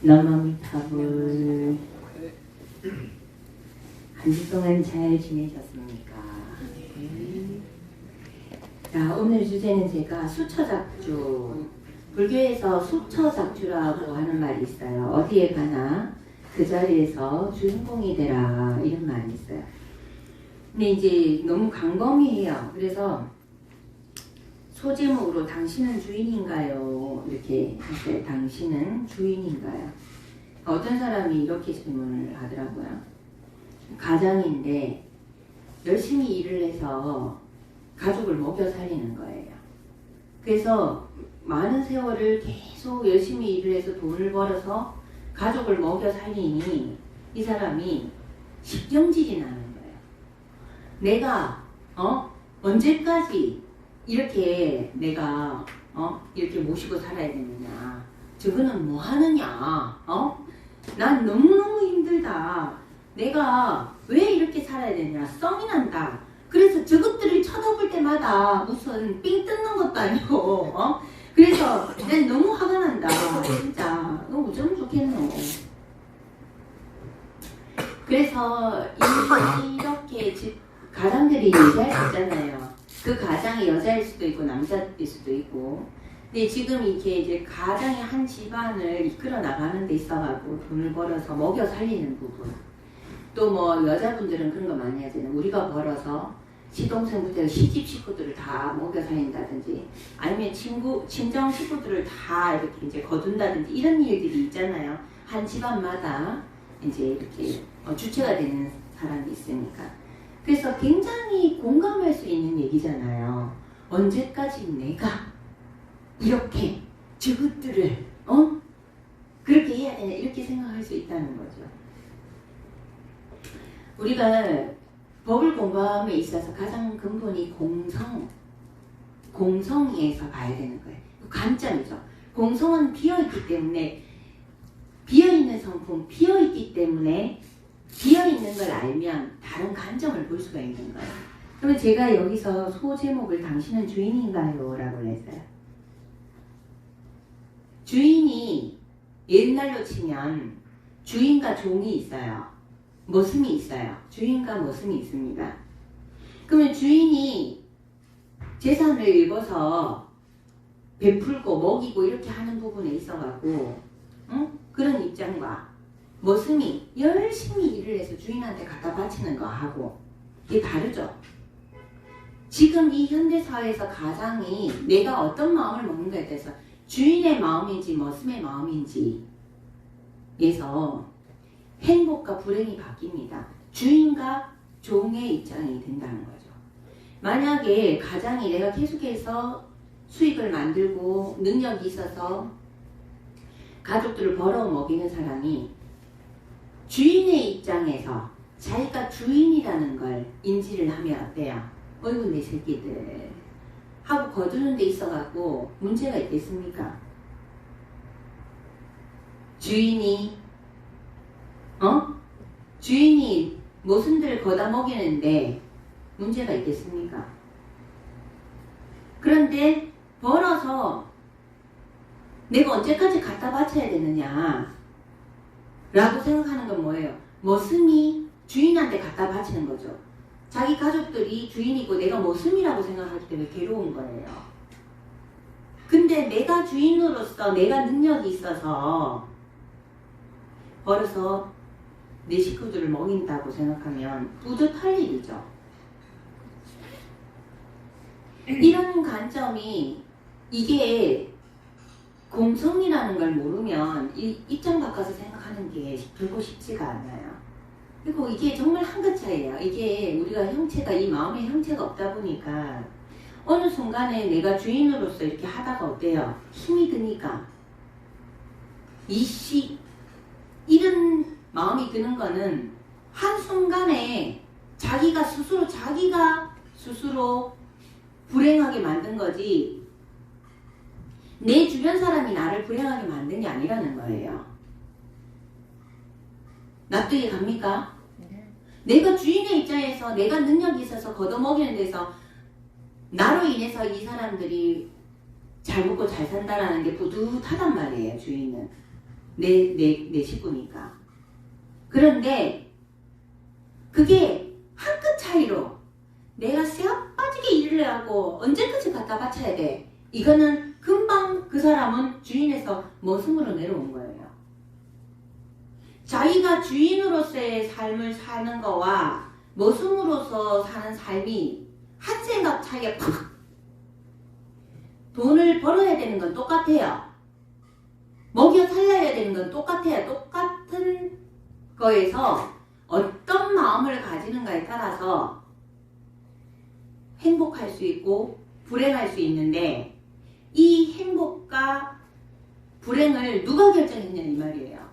너마미타불. 한 주 동안 잘 지내셨습니까? 자, 오늘 주제는 제가 수처작주, 불교에서 수처작주라고 하는 말이 있어요. 어디에 가나 그 자리에서 주인공이 되라, 이런 말이 있어요. 근데 이제 너무 광범위해요. 그래서 소제목으로 당신은 주인인가요? 이렇게 했어요. 당신은 주인인가요? 어떤 사람이 이렇게 질문을 하더라고요. 가장인데 열심히 일을 해서 가족을 먹여 살리는 거예요. 그래서 많은 세월을 계속 열심히 일을 해서 돈을 벌어서 가족을 먹여 살리니 이 사람이 식경질이 나는 거예요. 내가 언제까지 이렇게 내가 이렇게 모시고 살아야 되느냐, 저거는 뭐 하느냐, 난 너무너무 힘들다, 내가 왜 이렇게 살아야 되냐, 썽이 난다. 그래서 저것들을 쳐다볼 때마다 무슨 삥 뜯는 것도 아니고 그래서 난 너무 화가 난다. 진짜 이거 어쩌면 좋겠노. 그래서 이렇게 가장들이 얘기할 수 있잖아요. 그 가장이 여자일 수도 있고 남자일 수도 있고. 근데 지금 이제 가장이 한 집안을 이끌어 나가는 데 있어가지고 돈을 벌어서 먹여 살리는 부분. 또 뭐 여자분들은 그런 거 많이 하잖아요. 우리가 벌어서 시동생부터 시집 식구들을 다 먹여 살린다든지, 아니면 친정 식구들을 다 이렇게 이제 거둔다든지, 이런 일들이 있잖아요. 한 집안마다 이제 이렇게 주체가 되는 사람이 있으니까. 그래서 굉장히 공감할 수 있는 얘기잖아요. 언제까지 내가 이렇게 저것들을 그렇게 해야 되냐, 이렇게 생각할 수 있다는 거죠. 우리가 법을 공부함에 있어서 가장 근본이 공성에서 봐야 되는 거예요. 관점이죠. 공성은 비어있기 때문에, 비어있는 성품, 비어있기 때문에 비어있는 걸 알면 다른 관점을 볼 수가 있는 거예요. 그러면 제가 여기서 소제목을 당신은 주인인가요? 라고 했어요. 주인이 옛날로 치면 주인과 종이 있어요. 머슴이 있어요. 주인과 머슴이 있습니다. 그러면 주인이 재산을 읽어서 베풀고 먹이고 이렇게 하는 부분에 있어가지고 그런 입장과, 머슴이 열심히 일을 해서 주인한테 갖다 바치는 거 하고 이게 다르죠. 지금 이 현대사회에서 가장이 내가 어떤 마음을 먹는가에 대해서 주인의 마음인지 머슴의 마음인지에서 행복과 불행이 바뀝니다. 주인과 종의 입장이 된다는 거죠. 만약에 가장이 내가 계속해서 수익을 만들고 능력이 있어서 가족들을 벌어 먹이는 사람이 주인의 입장에서 자기가 주인이라는 걸 인지를 하면 어때요? 어이구 내 새끼들 하고 거두는 데 있어갖고 문제가 있겠습니까? 주인이 모순들을 거다 먹이는데 문제가 있겠습니까? 그런데 벌어서 내가 언제까지 갖다 바쳐야 되느냐 라고 생각하는 건 뭐예요? 머슴이 주인한테 갖다 바치는 거죠. 자기 가족들이 주인이고 내가 머슴이라고 생각하기 때문에 괴로운 거예요. 근데 내가 주인으로서 내가 능력이 있어서 벌어서 내 식구들을 먹인다고 생각하면 뿌듯할 일이죠. 이런 관점이, 이게 공성이라는 걸 모르면 이 입장 바꿔서 생각하는 게 결코 쉽지가 않아요. 그리고 이게 정말 한 끗 차이예요. 이게 우리가 형체가, 이 마음의 형체가 없다 보니까 어느 순간에 내가 주인으로서 이렇게 하다가 어때요? 힘이 드니까 이런 마음이 드는 거는 한순간에 자기가 스스로 불행하게 만든 거지, 내 주변 사람이 나를 불행하게 만든 게 아니라는 거예요. 납득이 갑니까? 내가 주인의 입장에서 내가 능력이 있어서 걷어먹이는 데서 나로 인해서 이 사람들이 잘 먹고 잘 산다라는 게 뿌듯하단 말이에요, 주인은. 내 식구니까. 그런데 그게 한 끗 차이로 내가 쇠가 빠지게 일을 하고 언제까지 갖다 바쳐야 돼? 이거는 금방 그 사람은 주인에서 머슴으로 내려온 거예요. 자기가 주인으로서의 삶을 사는 거와 머슴으로서 사는 삶이 한 생각 차이가 팍! 돈을 벌어야 되는 건 똑같아요. 먹여 살려야 되는 건 똑같아요. 똑같은 거에서 어떤 마음을 가지는가에 따라서 행복할 수 있고 불행할 수 있는데 이 행복과 불행을 누가 결정했냐 이 말이에요.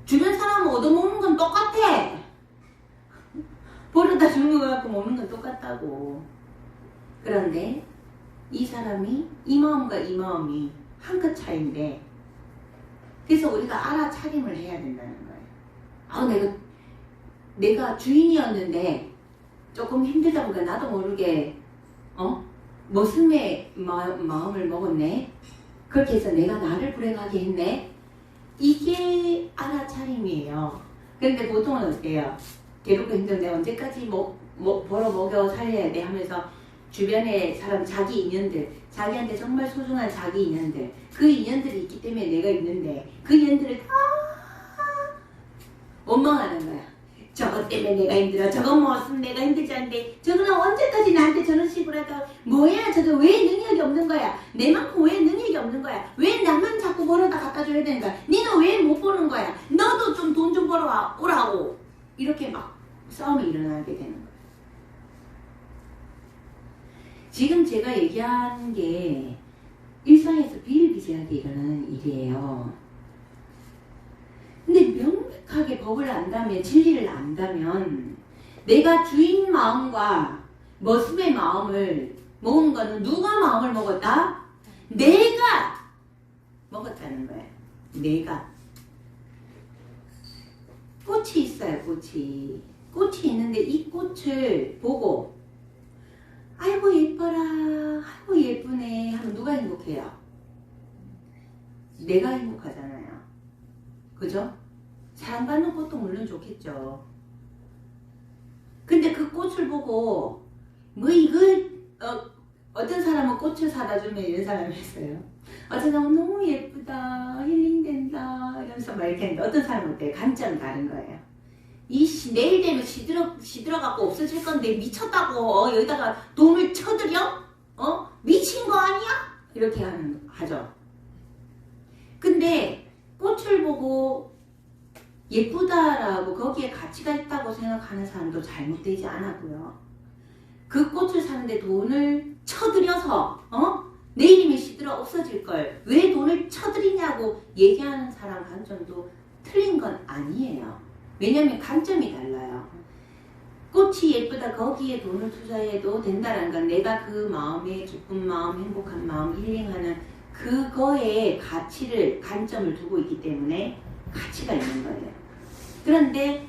주변 사람은 얻어먹는 건 똑같아. 벌어다 주는 거 갖고 먹는 건 똑같다고. 그런데 이 사람이 이 마음과 이 마음이 한 끗 차이인데 그래서 우리가 알아차림을 해야 된다는 거예요. 내가 주인이었는데 조금 힘들다 보니까 나도 모르게 머슴의 마음을 먹었네. 그렇게 해서 내가 나를 불행하게 했네. 이게 알아차림이에요. 그런데 보통은 어때요? 괴롭고 힘든데 언제까지 벌어 먹여 살려야 돼 하면서 주변에 사람 자기 인연들, 자기한테 정말 소중한 자기 인연들, 그 인연들이 있기 때문에 내가 있는데 그 인연들을 다 원망하는 거야. 저것 때문에 내가 힘들어. 저거 먹었으면 내가 힘들지 않은데 저거는 언제까지 나한테 저런 식으로 하다가 뭐야 저거 왜 능력이 없는 거야. 내만큼 왜 능력이 없는 거야. 왜 나만 자꾸 벌어다 갖다 줘야 되는 거야. 니는 왜 못 버는 거야. 너도 좀 돈 좀 벌어 오라고. 이렇게 막 싸움이 일어나게 되는 거야. 지금 제가 얘기한 게 일상에서 비일비재하게 일어나는 일이에요. 근데 명백하게 법을 안다면, 진리를 안다면 내가 주인 마음과 머슴의 마음을 먹은 거는 누가 마음을 먹었다? 내가 먹었다는 거예요. 내가. 꽃이 있어요. 꽃이 있는데 이 꽃을 보고 아이고 예뻐라, 아이고 예쁘네 하면 누가 행복해요? 내가 행복하잖아요. 그죠? 사랑받는 꽃도 물론 좋겠죠. 근데 그 꽃을 보고 뭐 이걸 어떤 사람은 꽃을 사다 주면 이런 사람이 있어요. 어떤 사람은 너무 예쁘다, 힐링된다 이러면서 막 이렇게 하는데 어떤 사람은 어때요? 관점이 다른 거예요. 내일 되면 시들어갖고 없어질 건데 미쳤다고 여기다가 돈을 쳐들여? 미친 거 아니야? 이렇게 하죠. 근데 꽃을 보고 예쁘다라고 거기에 가치가 있다고 생각하는 사람도 잘못되지 않았고요. 그 꽃을 사는데 돈을 쳐들여서 내일이면 시들어 없어질 걸 왜 돈을 쳐들이냐고 얘기하는 사람 관점도 틀린 건 아니에요. 왜냐면 관점이 달라요. 꽃이 예쁘다 거기에 돈을 투자해도 된다는 건 내가 그 마음에 기쁜 마음, 행복한 마음, 힐링하는 그거에 관점을 두고 있기 때문에 가치가 있는 거예요. 그런데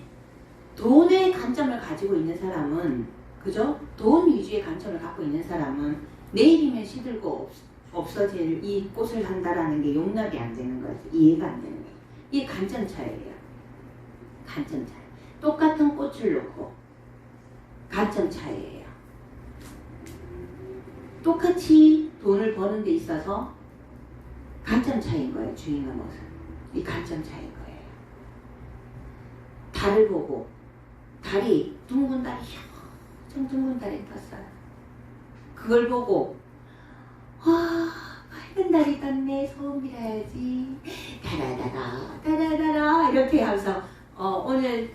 돈의 관점을 가지고 있는 사람은, 그죠? 돈 위주의 관점을 갖고 있는 사람은 내일이면 시들고 없어질 이 꽃을 한다라는 게 용납이 안 되는 거예요. 이해가 안 되는 거예요. 이게 관점 차이예요. 관점 차이. 똑같은 꽃을 놓고 관점 차이예요. 똑같이 돈을 버는 데 있어서 관점 차이인 거예요. 주인과 모습. 이 관점 차이인 거예요. 달을 보고 달이 둥근 달이 좀 둥근 달이 떴어요. 그걸 보고 와 밝은 달이 떴네. 소음 빌어야지. 다라다라 이렇게 하면서 오늘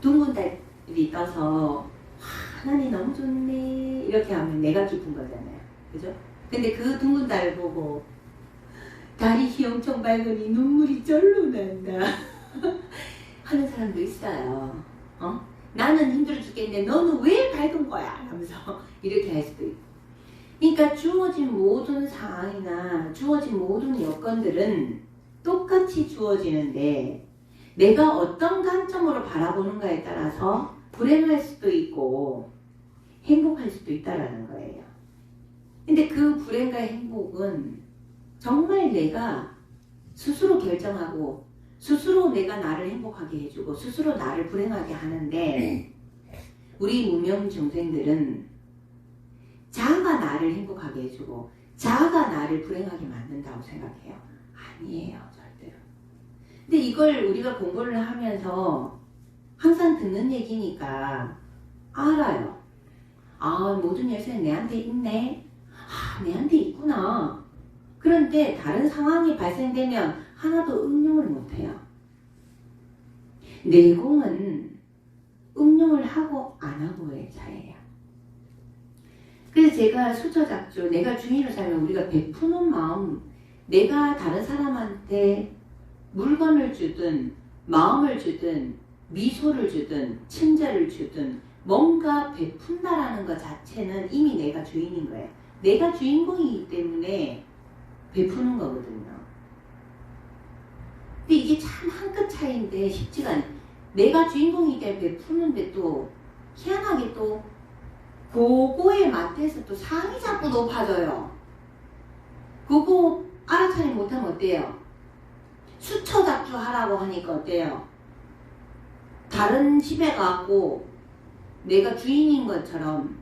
둥근 달이 떠서 하늘이 너무 좋네 이렇게 하면 내가 기쁜 거잖아요. 그죠? 근데 그 둥근 달을 보고 달이 엄청 밝으니 눈물이 절로 난다 하는 사람도 있어요. 나는 힘들어 죽겠는데 너는 왜 밝은 거야? 하면서 이렇게 할 수도 있고. 그러니까 주어진 모든 상황이나 주어진 모든 여건들은 똑같이 주어지는데 내가 어떤 관점으로 바라보는가에 따라서 불행할 수도 있고 행복할 수도 있다라는 거예요. 근데 그 불행과 행복은 정말 내가 스스로 결정하고 스스로 내가 나를 행복하게 해주고 스스로 나를 불행하게 하는데 우리 무명 중생들은 자아가 나를 행복하게 해주고 자아가 나를 불행하게 만든다고 생각해요. 아니에요, 절대로. 근데 이걸 우리가 공부를 하면서 항상 듣는 얘기니까 알아요. 아, 모든 열쇠는 내한테 있네. 아, 내한테 있구나. 그런데 다른 상황이 발생되면 하나도 응용을 못해요. 내공은 응용을 하고 안 하고의 차이예요. 그래서 제가 수처작조, 내가 주인으로 살면 우리가 베푸는 마음, 내가 다른 사람한테 물건을 주든 마음을 주든 미소를 주든 친절을 주든 뭔가 베푼다라는 것 자체는 이미 내가 주인인 거예요. 내가 주인공이기 때문에 베푸는 거거든요. 근데 이게 참 한 끗 차이인데 쉽지가 않아요. 내가 주인공이기 때문에 베푸는데 또 희한하게 또 그거에 맞대서 또 상이 자꾸 높아져요. 그거 알아차림 못하면 어때요? 수처작조 하라고 하니까 어때요? 다른 집에 가고 내가 주인인 것처럼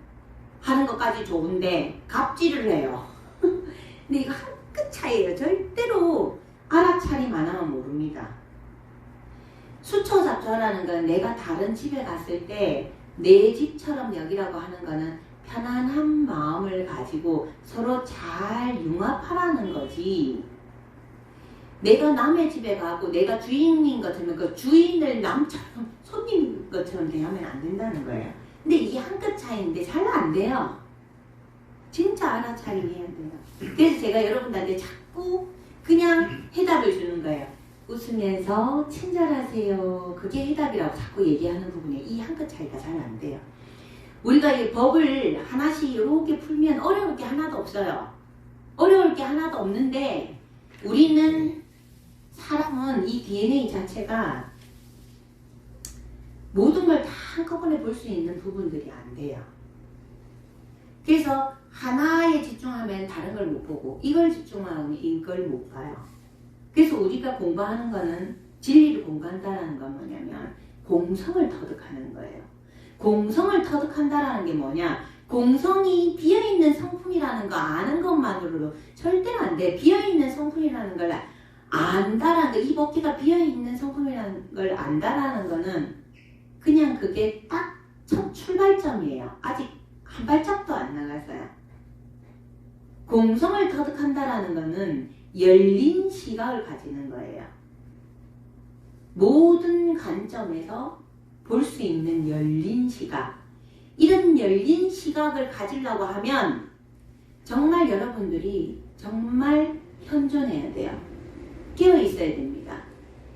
하는 것까지 좋은데 갑질을 해요. 근데 이거 한 끗 차이예요. 절대로 알아차림 안 하면 모릅니다. 수처작조라는 건 내가 다른 집에 갔을 때 내 집처럼 여기라고 하는 거는 편안한 마음을 가지고 서로 잘 융합하라는 거지. 내가 남의 집에 가고 내가 주인인 것처럼 그 주인을 남처럼 손님인 것처럼 대하면 안 된다는 거예요. 근데 이게 한 끗 차이인데 잘 안 돼요. 진짜 알아차림 해야 돼요. 그래서 제가 여러분들한테 자꾸 그냥 해답을 주는 거예요. 웃으면서 친절하세요. 그게 해답이라고 자꾸 얘기하는 부분에 이 한 끗 차이가 잘 안 돼요. 우리가 이 법을 하나씩 이렇게 풀면 어려울 게 하나도 없어요. 어려울 게 하나도 없는데 우리는 사람은 이 DNA 자체가 모든 걸 다 한꺼번에 볼 수 있는 부분들이 안 돼요. 그래서 하나에 집중하면 다른 걸 못 보고 이걸 집중하면 이걸 못 봐요. 그래서 우리가 공부하는 거는 진리를 공부한다는 건 뭐냐면 공성을 터득하는 거예요. 공성을 터득한다라는 게 뭐냐? 공성이 비어있는 성품이라는 거 아는 것만으로도 절대로 안 돼. 비어있는 성품이라는 걸 안다라는 거, 이 법기가 비어있는 성품이라는 걸 안다라는 거는 그냥 그게 딱 첫 출발점이에요. 아직 한 발짝도 안 나갔어요. 공성을 터득한다라는 거는 열린 시각을 가지는 거예요. 모든 관점에서 볼 수 있는 열린 시각. 이런 열린 시각을 가지려고 하면 정말 여러분들이 정말 현존해야 돼요. 깨어 있어야 됩니다.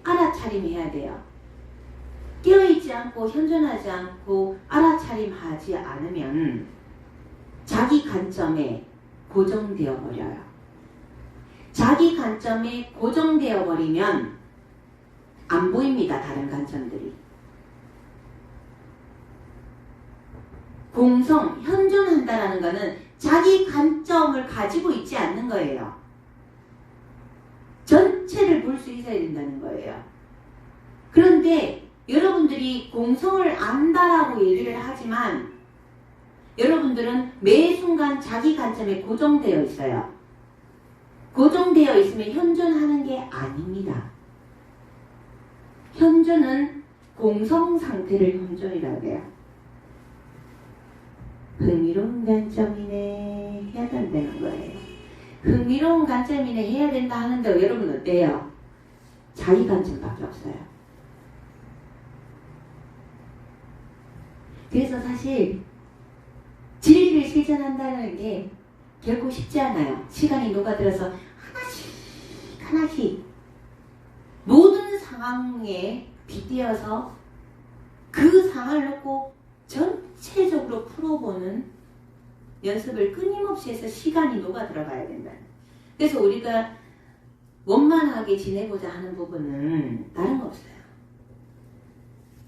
알아차림해야 돼요. 깨어있지 않고 현존하지 않고 알아차림하지 않으면 자기 관점에 고정되어 버려요. 자기 관점에 고정되어 버리면 안 보입니다. 다른 관점들이. 공성, 현존한다라는 것은 자기 관점을 가지고 있지 않는 거예요. 전체를 볼 수 있어야 된다는 거예요. 그런데 여러분들이 공성을 안다라고 얘기를 하지만 여러분들은 매 순간 자기 관점에 고정되어 있어요. 고정되어 있으면 현존하는 게 아닙니다. 현존은 공성 상태를 현존이라고 해요. 흥미로운 관점이네 해야 된다는 거예요. 흥미로운 관점이네 해야 된다 하는데 여러분 어때요? 자기 관점밖에 없어요. 그래서 사실 진리를 실천한다는 게 결코 쉽지 않아요. 시간이 녹아들어서 하나씩 모든 상황에 빗대어서 그 상황을 놓고 전체적으로 풀어보는 연습을 끊임없이 해서 시간이 녹아들어가야 된다. 그래서 우리가 원만하게 지내고자 하는 부분은 다른 거 없어요.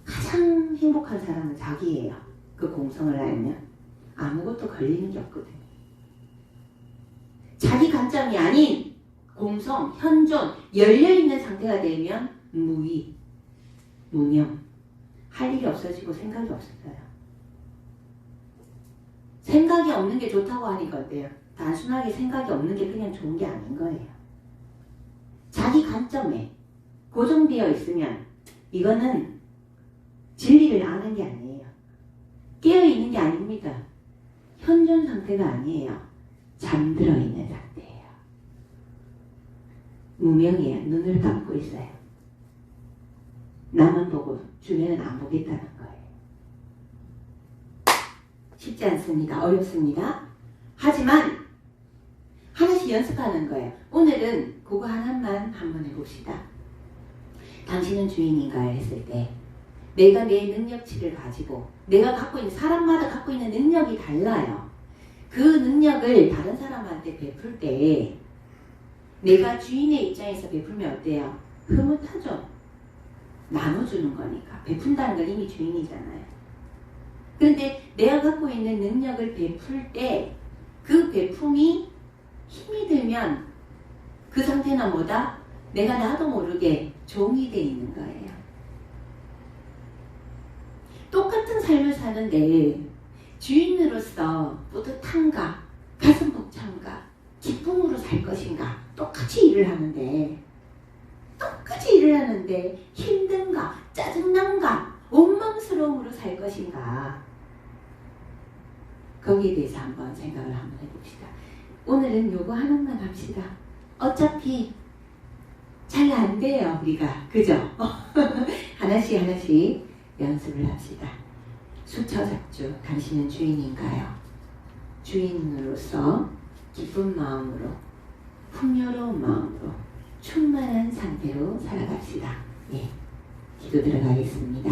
가장 행복한 사람은 자기예요. 그 공성을 알면 아무것도 걸리는 게 없거든요. 자기 관점이 아닌 공성, 현존, 열려있는 상태가 되면 무의, 무명. 할 일이 없어지고 생각이 없어져요. 생각이 없는 게 좋다고 하니까 어때요? 단순하게 생각이 없는 게 그냥 좋은 게 아닌 거예요. 자기 관점에 고정되어 있으면 이거는 진리를 아는 게 아니에요. 깨어있는 게 아닙니다. 현존 상태가 아니에요. 잠들어 있는 상태예요. 무명이에요. 눈을 감고 있어요. 나만 보고 주변은 안 보겠다는 거예요. 쉽지 않습니다. 어렵습니다. 하지만 하나씩 연습하는 거예요. 오늘은 그거 하나만 한번 해봅시다. 당신은 주인인가요? 했을 때 내가 내 능력치를 가지고 내가 갖고 있는 사람마다 갖고 있는 능력이 달라요. 그 능력을 다른 사람한테 베풀 때 내가 주인의 입장에서 베풀면 어때요? 흐뭇하죠? 나눠주는 거니까. 베푼다는 건 이미 주인이잖아요. 그런데 내가 갖고 있는 능력을 베풀 때 그 베품이 힘이 들면 그 상태는 뭐다? 내가 나도 모르게 종이 돼 있는 거예요. 똑같은 삶을 사는데 주인으로서 뿌듯함과 가슴 벅참과 기쁨으로 살 것인가? 똑같이 일을 하는데 힘든가? 짜증난가? 원망스러움으로 살 것인가? 거기에 대해서 한번 생각을 한번 해봅시다. 오늘은 요거 하나만 합시다. 어차피 잘 안 돼요, 우리가. 그죠? 하나씩 연습을 합시다. 수처작주, 당신은 주인인가요? 주인으로서 기쁜 마음으로, 풍요로운 마음으로, 충만한 상태로 살아갑시다. 예, 기도 들어가겠습니다.